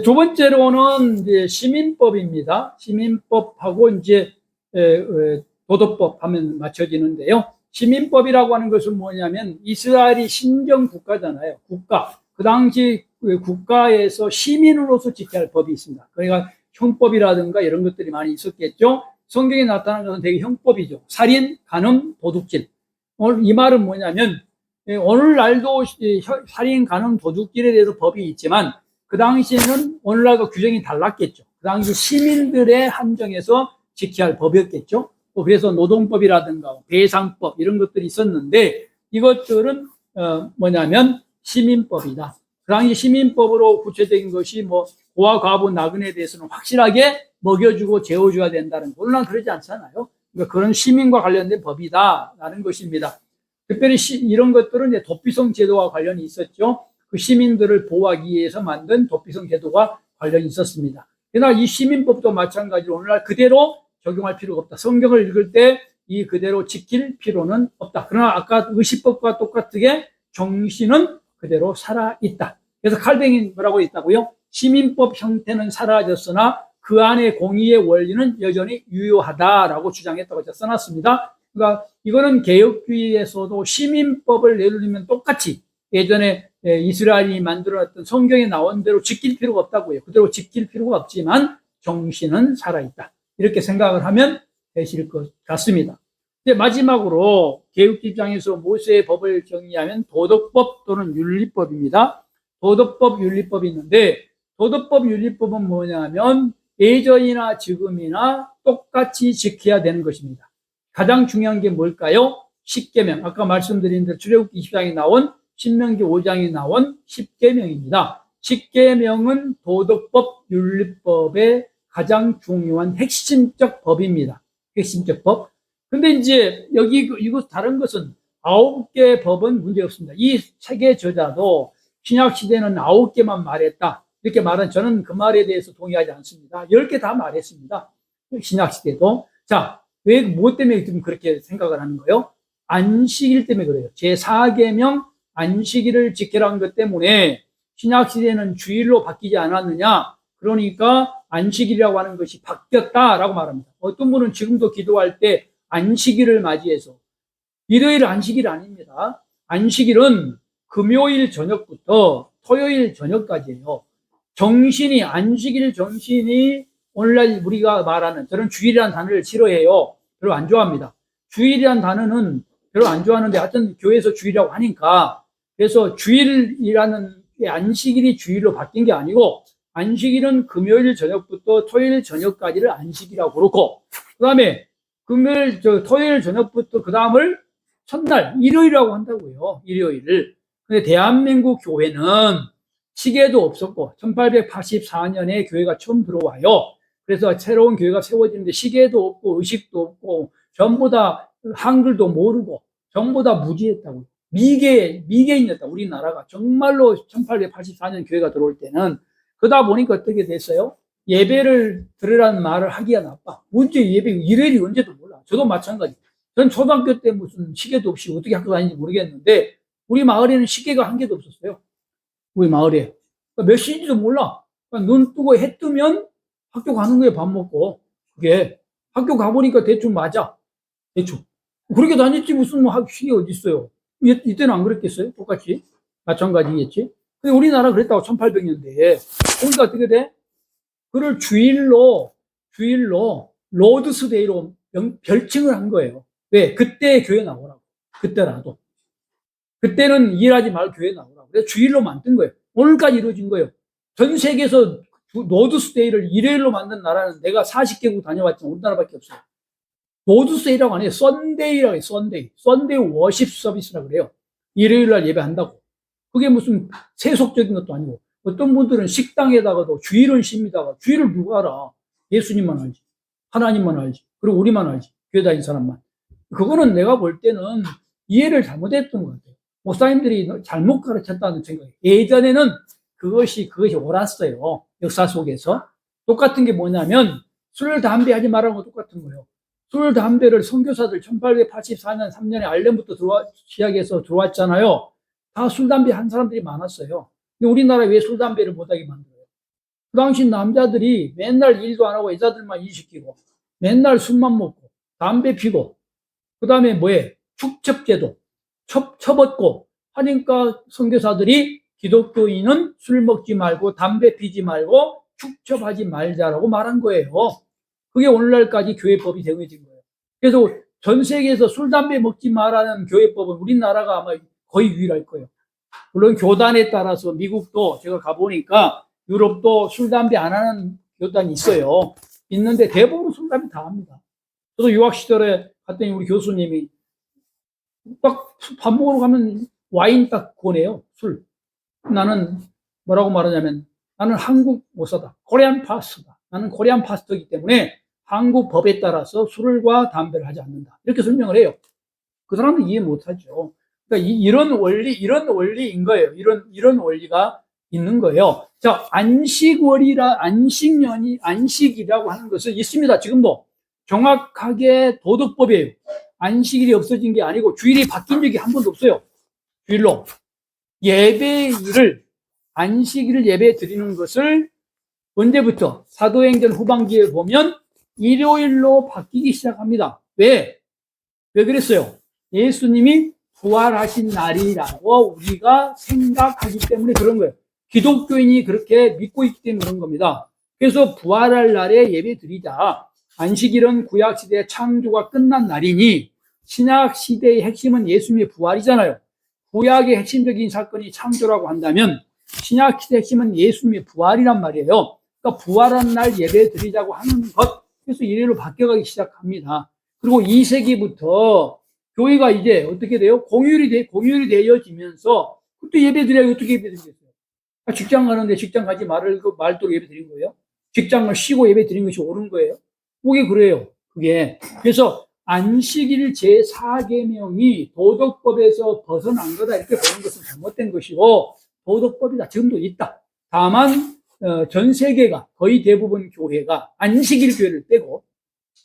두 번째로는 이제 시민법입니다. 시민법하고 이제 도덕법 하면 맞춰지는데요. 시민법이라고 하는 것은 뭐냐면 이스라엘이 신정 국가잖아요. 국가. 그 당시 국가에서 시민으로서 지켜야 할 법이 있습니다. 그러니까 형법이라든가 이런 것들이 많이 있었겠죠. 성경에 나타나는 것은 되게 형법이죠. 살인, 간음, 도둑질. 오늘 이 말은 뭐냐면 오늘날도 살인, 간음, 도둑질에 대해서 법이 있지만 그 당시에는 오늘날과 규정이 달랐겠죠. 그 당시 시민들의 한정에서 지켜야 할 법이었겠죠. 그래서 노동법이라든가 배상법 이런 것들이 있었는데 이것들은 뭐냐면 시민법이다. 그 당시 시민법으로 구체적인 것이 뭐 고아, 과부, 나그네에 대해서는 확실하게 먹여주고 재워줘야 된다는 거. 물론 그러지 않잖아요. 그러니까 그런 시민과 관련된 법이다라는 것입니다. 특별히 이런 것들은 이제 도피성 제도와 관련이 있었죠. 그 시민들을 보호하기 위해서 만든 도피성 제도가 관련이 있었습니다. 그러나 이 시민법도 마찬가지로 오늘날 그대로 적용할 필요가 없다. 성경을 읽을 때 이 그대로 지킬 필요는 없다. 그러나 아까 의식법과 똑같게 정신은 그대로 살아있다. 그래서 칼뱅이 뭐라고 있다고요? 시민법 형태는 사라졌으나 그 안에 공의의 원리는 여전히 유효하다라고 주장했다고 써놨습니다. 그러니까 이거는 개혁주의에서도 시민법을 내리면 똑같이 예전에 이스라엘이 만들어놨던 성경에 나온 대로 지킬 필요가 없다고요. 그대로 지킬 필요가 없지만 정신은 살아있다. 이렇게 생각을 하면 되실 것 같습니다. 이제 마지막으로 개혁주의 입장에서 모세의 법을 정의하면 도덕법 또는 윤리법입니다. 도덕법, 윤리법이 있는데 도덕법, 윤리법은 뭐냐면 예전이나 지금이나 똑같이 지켜야 되는 것입니다. 가장 중요한 게 뭘까요? 십계명. 아까 말씀드린 대로 출애굽기 20장에 나온 신명기 5장에 나온 십계명입니다. 십계명은 도덕법, 윤리법의 가장 중요한 핵심적 법입니다. 핵심적 법. 근데 이제 여기 이거 다른 것은 9개 법은 문제 없습니다. 이 책의 저자도 신약 시대는 9개만 말했다. 이렇게 말은 저는 그 말에 대해서 동의하지 않습니다. 10개 다 말했습니다. 신약 시대도. 자, 왜, 뭐 때문에 지금 그렇게 생각을 하는 거예요? 안식일 때문에 그래요. 제4계명 안식일을 지키라는 것 때문에 신약 시대는 주일로 바뀌지 않았느냐? 그러니까 안식일이라고 하는 것이 바뀌었다라고 말합니다. 어떤 분은 지금도 기도할 때 안식일을 맞이해서 일요일 안식일 아닙니다. 안식일은 금요일 저녁부터 토요일 저녁까지예요. 정신이 안식일 정신이 오늘날 우리가 말하는 저는 주일이라는 단어를 싫어해요. 별로 안 좋아합니다. 주일이라는 단어는 별로 안 좋아하는데 하여튼 교회에서 주일이라고 하니까 그래서 주일이라는 안식일이 주일로 바뀐 게 아니고 안식일은 금요일 저녁부터 토요일 저녁까지를 안식이라고 그렇고 그 다음에 토요일 저녁부터 그 다음을 첫날 일요일이라고 한다고요. 일요일을. 근데 대한민국 교회는 시계도 없었고 1884년에 교회가 처음 들어와요. 그래서 새로운 교회가 세워지는데 시계도 없고 의식도 없고 전부 다 한글도 모르고 전부 다 무지했다고. 미개인이었다. 우리나라가 정말로 1884년 교회가 들어올 때는 그러다 보니까 어떻게 됐어요? 예배를 들으라는 말을 하기가 나빠. 언제 일요일이 언제도 몰라. 저도 마찬가지. 전 초등학교 때 무슨 시계도 없이 어떻게 학교 다니는지 모르겠는데 우리 마을에는 시계가 한 개도 없었어요. 우리 마을에. 그러니까 몇 시인지도 몰라. 그러니까 눈 뜨고 해 뜨면 학교 가는 거예요, 밥 먹고. 그게. 학교 가보니까 대충 맞아. 대충. 그렇게 다녔지 무슨 뭐 시계 어디 있어요. 이때는 안 그랬겠어요? 똑같이. 마찬가지겠지. 근데 우리나라 그랬다고 1800년대에. 그러니까 어떻게 돼? 그걸 주일로 로드스데이로 별칭을 한 거예요. 왜? 그때 교회 나오라고. 그때라도. 그때는 일하지 말고 교회 나오라고. 그래서 주일로 만든 거예요. 오늘까지 이루어진 거예요. 전 세계에서 로드스데이를 일요일로 만든 나라는 내가 40개국 다녀왔지만 우리나라밖에 없어요. 로드스데이라고 안 해요. 썬데이라고 해요. 썬데이 워십 서비스라고 그래요. 일요일 날 예배한다고. 그게 무슨 세속적인 것도 아니고. 어떤 분들은 식당에다가도 주일은 쉽니다가 주일을 누가 알아? 예수님만 알지. 하나님만 알지. 그리고 우리만 알지. 교회 다닌 사람만. 그거는 내가 볼 때는 이해를 잘못했던 것 같아요. 목사님들이 잘못 가르쳤다는 생각이에요. 예전에는 그것이 옳았어요. 역사 속에서. 똑같은 게 뭐냐면 술, 담배 하지 말라는 거 똑같은 거예요. 술, 담배를 선교사들 1884년 3년에 알렘부터 시작해서 들어왔잖아요. 다 술, 담배 한 사람들이 많았어요. 근데 우리나라 왜 술, 담배를 못하게 만들어요? 그 당시 남자들이 맨날 일도 안 하고 여자들만 일 시키고 맨날 술만 먹고 담배 피고 그 다음에 뭐해? 축첩제도 처벗고 하니까 선교사들이 기독교인은 술 먹지 말고 담배 피지 말고 축첩하지 말자라고 말한 거예요. 그게 오늘날까지 교회법이 되어진 거예요. 그래서 전 세계에서 술, 담배 먹지 말라는 교회법은 우리나라가 아마 거의 유일할 거예요. 물론 교단에 따라서 미국도 제가 가보니까 유럽도 술, 담배 안 하는 교단이 있어요. 있는데 대부분 술, 담배 다 합니다. 저도 유학 시절에 갔더니 우리 교수님이 딱 밥 먹으러 가면 와인 딱 권해요. 술. 나는 뭐라고 말하냐면 나는 한국 모사다. 코리안 파스터다. 나는 코리안 파스터이기 때문에 한국 법에 따라서 술과 담배를 하지 않는다. 이렇게 설명을 해요. 그 사람은 이해 못하죠. 그러니까 이런 원리인 거예요. 이런 원리가 있는 거예요. 자, 안식이라고 하는 것은 있습니다. 지금도 정확하게 도덕법이에요. 안식일이 없어진 게 아니고 주일이 바뀐 적이 한 번도 없어요. 주일로. 안식일을 예배 드리는 것을 언제부터? 사도행전 후반기에 보면 일요일로 바뀌기 시작합니다. 왜 그랬어요? 예수님이 부활하신 날이라고 우리가 생각하기 때문에 그런 거예요. 기독교인이 그렇게 믿고 있기 때문에 그런 겁니다. 그래서 부활할 날에 예배 드리자. 안식일은 구약시대의 창조가 끝난 날이니 신약시대의 핵심은 예수님의 부활이잖아요. 구약의 핵심적인 사건이 창조라고 한다면 신약시대의 핵심은 예수님의 부활이란 말이에요. 그러니까 부활한 날 예배 드리자고 하는 것. 그래서 일요일로 바뀌어가기 시작합니다. 그리고 2세기부터 교회가 이제 어떻게 돼요? 공휴일이 되어지면서 그때 예배 드려야 어떻게 예배 드리겠어요? 직장 가는데 직장 가지 말도록 예배 드린 거예요? 직장을 쉬고 예배 드린 것이 옳은 거예요? 그게 그래요. 그게. 그래서 안식일 제4계명이 도덕법에서 벗어난 거다 이렇게 보는 것은 잘못된 것이고 도덕법이다. 지금도 있다. 다만 전 세계가 거의 대부분 교회가 안식일 교회를 빼고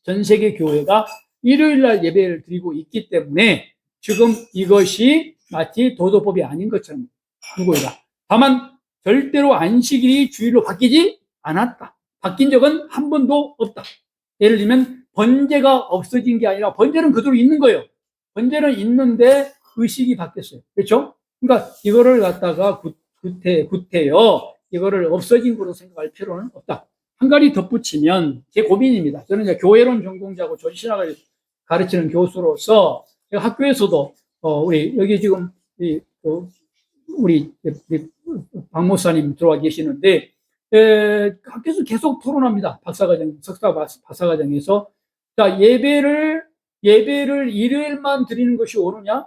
전 세계 교회가 일요일날 예배를 드리고 있기 때문에 지금 이것이 마치 도덕법이 아닌 것처럼 누구이다. 다만 절대로 안식일이 주일로 바뀌지 않았다. 바뀐 적은 한 번도 없다. 예를 들면 번제가 없어진 게 아니라 번제는 그대로 있는 거예요. 번제는 있는데 의식이 바뀌었어요. 그렇죠? 그러니까 이거를 갖다가 구태여 이거를 없어진 거로 생각할 필요는 없다. 한 가지 덧붙이면 제 고민입니다. 저는 이제 교회론 전공자고 조지신학을 가르치는 교수로서 제가 학교에서도 우리 여기 지금 우리 박 목사님 들어와 계시는데 학교에서 계속 토론합니다. 박사과정, 박사과정에서 자 예배를 일요일만 드리는 것이 옳으냐?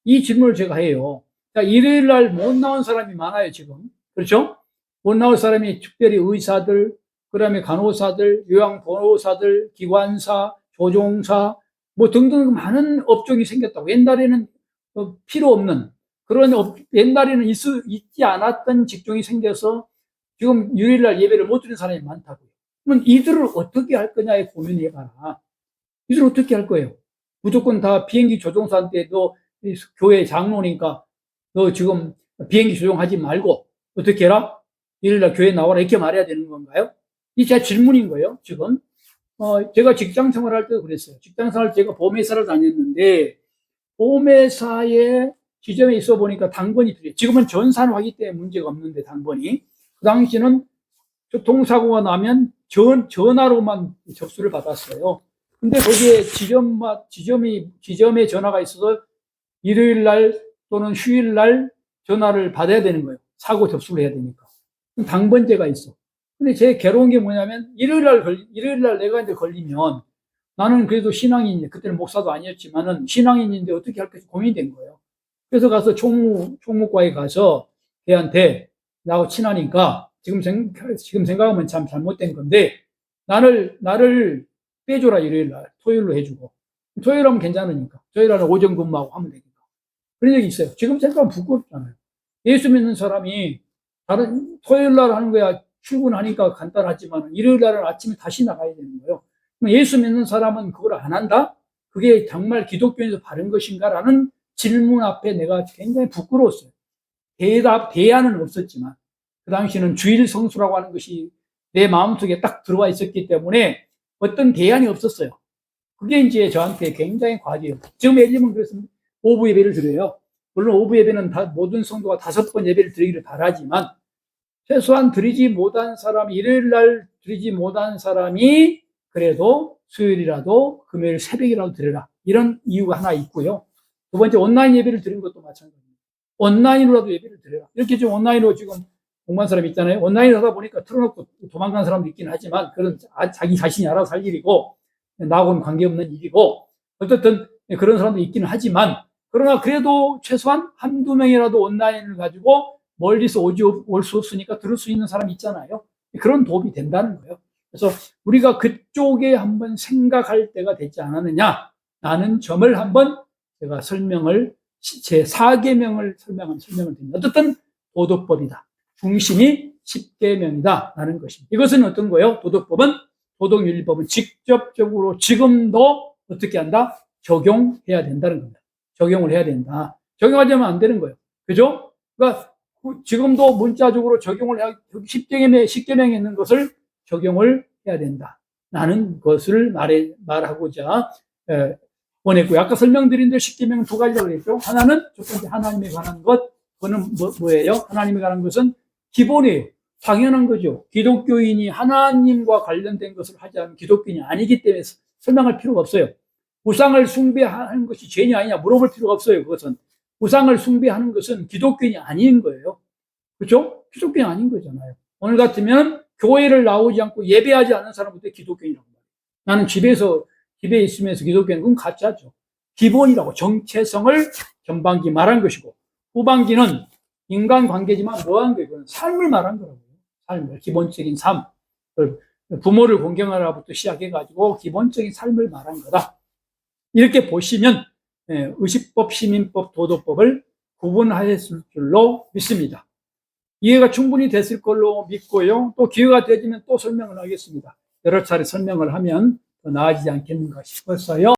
이 질문을 제가 해요. 자 일요일 날 못 나온 사람이 많아요 지금. 그렇죠? 못 나올 사람이 특별히 의사들, 그다음에 간호사들, 요양보호사들, 기관사, 조종사 뭐 등등 많은 업종이 생겼다고. 옛날에는 필요 없는 그런 옛날에는 있지 않았던 직종이 생겨서 지금 유일날 예배를 못 드리는 사람이 많다고요. 그러면 이들을 어떻게 할 거냐에 고민해봐라. 이들 어떻게 할 거예요? 무조건 다 비행기 조종사한테도 교회 장로니까 너 지금 비행기 조종하지 말고 어떻게 해라? 일요일날 교회 나와라 이렇게 말해야 되는 건가요? 이 제 질문인 거예요, 지금. 제가 직장 생활할 때도 그랬어요. 직장 생활 제가 보험회사를 다녔는데, 보험회사의 지점에 있어 보니까 당번이 필요해요. 지금은 전산화기 때문에 문제가 없는데, 당번이. 그 당시는 교통사고가 나면 전화로만 접수를 받았어요. 근데 거기에 지점에 전화가 있어서 일요일 날 또는 휴일 날 전화를 받아야 되는 거예요. 사고 접수를 해야 되니까. 당번제가 있어. 근데 제 괴로운 게 뭐냐면, 일요일 날 내가 이제 걸리면, 나는 그래도 신앙인인데, 그때는 목사도 아니었지만은, 신앙인인데 어떻게 할까 고민이 된 거예요. 그래서 가서 총무과에 가서, 걔한테, 나하고 친하니까, 지금 생각하면 참 잘못된 건데, 나를 빼줘라, 일요일 날. 토요일로 해주고. 토요일 하면 괜찮으니까. 토요일 날은 오전 근무하고 하면 되니까. 그런 적이 있어요. 지금 생각하면 부끄럽잖아요. 예수 믿는 사람이, 토요일 날 하는 거야. 출근하니까 간단하지만 일요일 날은 아침에 다시 나가야 되는 거예요. 예수 믿는 사람은 그걸 안 한다? 그게 정말 기독교에서 바른 것인가라는 질문 앞에 내가 굉장히 부끄러웠어요. 대안은 없었지만. 그 당시는 주일 성수라고 하는 것이 내 마음속에 딱 들어와 있었기 때문에 어떤 대안이 없었어요. 그게 이제 저한테 굉장히 과제예요. 지금 예를 들면 그렇습니다. 오후 예배를 드려요. 물론 오후 예배는 모든 성도가 5번 예배를 드리기를 바라지만 최소한 드리지 못한 사람이 일요일 날 드리지 못한 사람이 그래도 수요일이라도 금요일 새벽이라도 드려라. 이런 이유가 하나 있고요. 두 번째 온라인 예배를 드리는 것도 마찬가지입니다. 온라인으로라도 예배를 드려라. 이렇게 지금 온라인으로 지금 공부한 사람이 있잖아요. 온라인으로 하다 보니까 틀어놓고 도망간 사람도 있긴 하지만 그건 자기 자신이 알아서 할 일이고 나하고는 관계없는 일이고 어쨌든 그런 사람도 있기는 하지만 그러나 그래도 최소한 한두 명이라도 온라인을 가지고 멀리서 올 수 없으니까 들을 수 있는 사람이 있잖아요. 그런 도움이 된다는 거예요. 그래서 우리가 그쪽에 한번 생각할 때가 되지 않았느냐 라는 점을 한번 제가 제 4계명을 설명을 드립니다. 어쨌든 도덕법이다. 중심이 10계명이다 라는 것입니다. 이것은 어떤 거예요? 도덕법은 도덕윤리법은 직접적으로 지금도 어떻게 한다? 적용해야 된다는 겁니다. 적용을 해야 된다. 적용하지 않으면 안 되는 거예요. 그죠? 그러니까 지금도 문자적으로 적용을 해야 10계명에 있는 것을 적용을 해야 된다. 라는 것을 말하고자 원했고요. 아까 설명드린 대로 10계명은 두 가지라고 그랬죠. 하나는 첫 번째 하나님에 관한 것. 그거는 뭐예요? 하나님에 관한 것은 기본이에요. 당연한 거죠. 기독교인이 하나님과 관련된 것을 하지 않으면 기독교인이 아니기 때문에 설명할 필요가 없어요. 우상을 숭배하는 것이 죄냐 아니냐 물어볼 필요가 없어요. 그것은 우상을 숭배하는 것은 기독교인이 아닌 거예요. 그렇죠? 기독교인이 아닌 거잖아요. 오늘 같으면 교회를 나오지 않고 예배하지 않는 사람부터 기독교인이라고 말해요. 나는 집에 있으면서 기독교인은 그건 가짜죠. 기본이라고 정체성을 전반기 말한 것이고 후반기는 인간관계지만 뭐한 거예요? 그건 삶을 말한 거라고요. 삶을, 기본적인 삶. 부모를 공경하라부터 시작해가지고 기본적인 삶을 말한 거다. 이렇게 보시면 의식법, 시민법, 도덕법을 구분하였을 줄로 믿습니다. 이해가 충분히 됐을 걸로 믿고요. 또 기회가 되지면 또 설명을 하겠습니다. 여러 차례 설명을 하면 더 나아지지 않겠는가 싶어서요.